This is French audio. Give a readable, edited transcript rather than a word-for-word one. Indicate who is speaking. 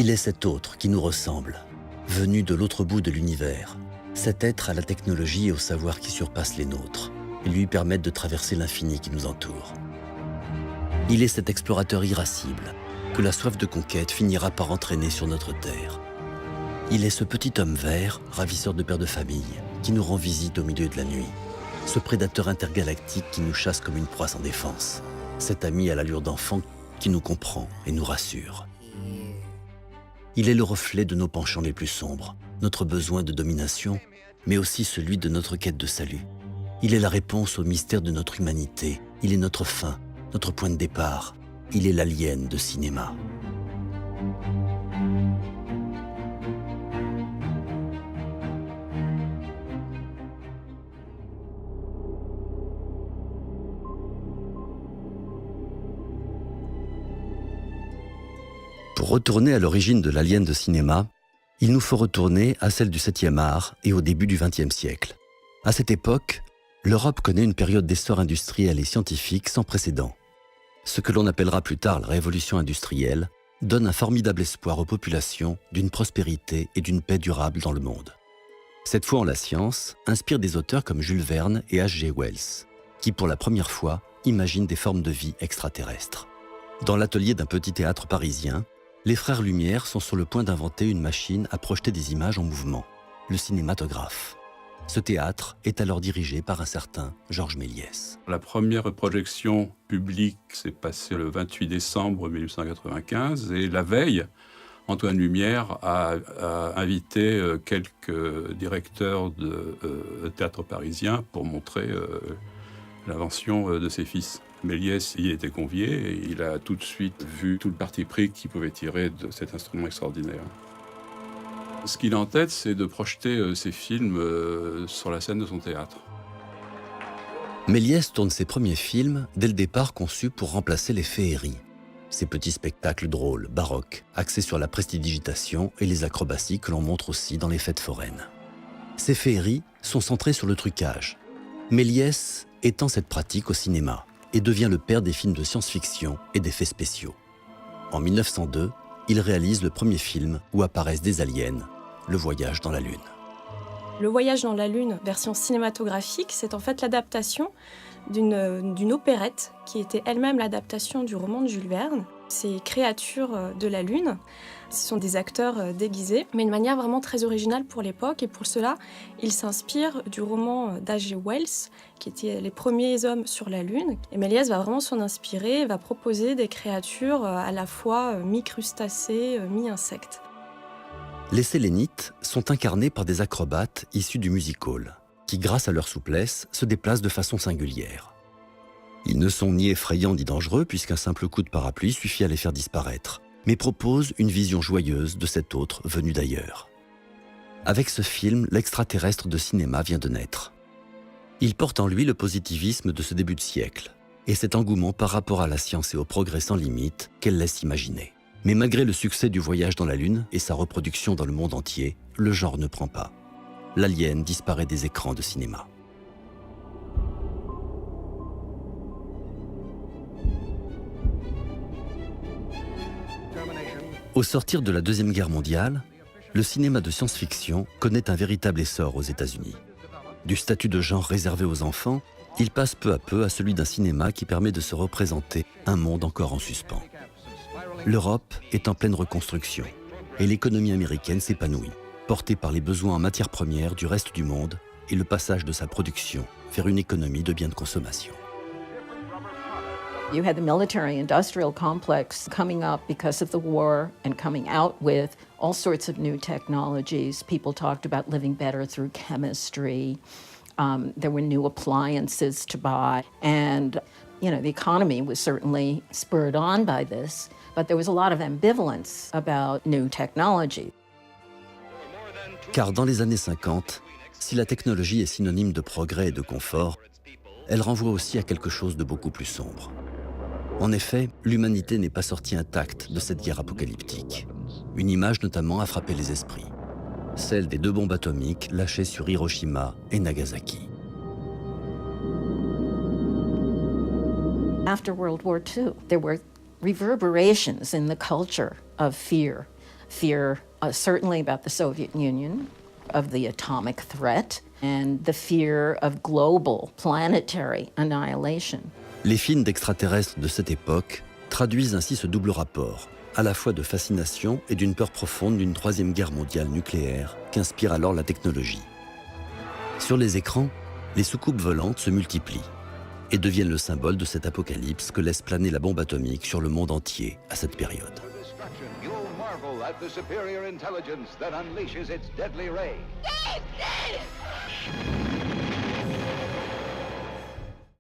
Speaker 1: Il est cet autre qui nous ressemble, venu de l'autre bout de l'univers, cet être à la technologie et au savoir qui surpassent les nôtres et lui permettent de traverser l'infini qui nous entoure. Il est cet explorateur irascible que la soif de conquête finira par entraîner sur notre terre. Il est ce petit homme vert, ravisseur de pères de famille, qui nous rend visite au milieu de la nuit. Ce prédateur intergalactique qui nous chasse comme une proie sans défense. Cet ami à l'allure d'enfant qui nous comprend et nous rassure. Il est le reflet de nos penchants les plus sombres, notre besoin de domination, mais aussi celui de notre quête de salut. Il est la réponse au mystère de notre humanité. Il est notre fin, notre point de départ. Il est l'alien de cinéma. Pour retourner à l'origine de l'alien de cinéma, il nous faut retourner à celle du 7e art et au début du XXe siècle. À cette époque, l'Europe connaît une période d'essor industriel et scientifique sans précédent. Ce que l'on appellera plus tard la révolution industrielle donne un formidable espoir aux populations d'une prospérité et d'une paix durable dans le monde. Cette foi en la science inspire des auteurs comme Jules Verne et H.G. Wells, qui pour la première fois imaginent des formes de vie extraterrestres. Dans l'atelier d'un petit théâtre parisien, les frères Lumière sont sur le point d'inventer une machine à projeter des images en mouvement, le cinématographe. Ce théâtre est alors dirigé par un certain Georges Méliès.
Speaker 2: La première projection publique s'est passée le 28 décembre 1895 et la veille, Antoine Lumière a invité quelques directeurs de théâtre parisien pour montrer l'invention de ses fils. Méliès y était convié et il a tout de suite vu tout le parti pris qu'il pouvait tirer de cet instrument extraordinaire. Ce qu'il a en tête, c'est de projeter ses films sur la scène de son théâtre.
Speaker 1: Méliès tourne ses premiers films dès le départ conçus pour remplacer les féeries. Ces petits spectacles drôles, baroques, axés sur la prestidigitation et les acrobaties que l'on montre aussi dans les fêtes foraines. Ces féeries sont centrées sur le trucage. Méliès étend cette pratique au cinéma et devient le père des films de science-fiction et d'effets spéciaux. En 1902, il réalise le premier film où apparaissent des aliens, Le Voyage dans la Lune.
Speaker 3: Le Voyage dans la Lune, version cinématographique, c'est en fait l'adaptation d'une opérette qui était elle-même l'adaptation du roman de Jules Verne. Ces créatures de la Lune, ce sont des acteurs déguisés, mais de manière vraiment très originale pour l'époque. Et pour cela, il s'inspire du roman d'H.G. Wells, qui était Les premiers hommes sur la Lune. Et Méliès va vraiment s'en inspirer, va proposer des créatures à la fois mi-crustacées, mi-insectes.
Speaker 1: Les Sélénites sont incarnés par des acrobates issus du music-hall, qui, grâce à leur souplesse, se déplacent de façon singulière. Ils ne sont ni effrayants ni dangereux, puisqu'un simple coup de parapluie suffit à les faire disparaître, mais proposent une vision joyeuse de cet autre venu d'ailleurs. Avec ce film, l'extraterrestre de cinéma vient de naître. Il porte en lui le positivisme de ce début de siècle, et cet engouement par rapport à la science et au progrès sans limite qu'elle laisse imaginer. Mais malgré le succès du Voyage dans la Lune et sa reproduction dans le monde entier, le genre ne prend pas. L'alien disparaît des écrans de cinéma. Au sortir de la Deuxième Guerre mondiale, le cinéma de science-fiction connaît un véritable essor aux États-Unis. Du statut de genre réservé aux enfants, il passe peu à peu à celui d'un cinéma qui permet de se représenter un monde encore en suspens. L'Europe est en pleine reconstruction et l'économie américaine s'épanouit, portée par les besoins en matières premières du reste du monde et le passage de sa production vers une économie de biens de consommation.
Speaker 4: You had the military-industrial complex coming up because of the war and coming out with all sorts of new technologies. People talked about living better through chemistry. There were new appliances to buy. And, the economy was certainly spurred on by this, but there was a lot of ambivalence about new technology.
Speaker 1: Car dans les années 50, si la technologie est synonyme de progrès et de confort, elle renvoie aussi à quelque chose de beaucoup plus sombre. En effet, l'humanité n'est pas sortie intacte de cette guerre apocalyptique. Une image notamment a frappé les esprits. Celle des 2 bombes atomiques lâchées sur Hiroshima et Nagasaki.
Speaker 4: After World War II, there were reverberations in the culture of fear. fear, certainly about the Soviet Union, of the atomic threat, and the fear of global planetary annihilation.
Speaker 1: Les films d'extraterrestres de cette époque traduisent ainsi ce double rapport, à la fois de fascination et d'une peur profonde d'une troisième guerre mondiale nucléaire qu'inspire alors la technologie. Sur les écrans, les soucoupes volantes se multiplient et deviennent le symbole de cet apocalypse que laisse planer la bombe atomique sur le monde entier à cette période.
Speaker 5: At the superior intelligence that unleashes its deadly ray.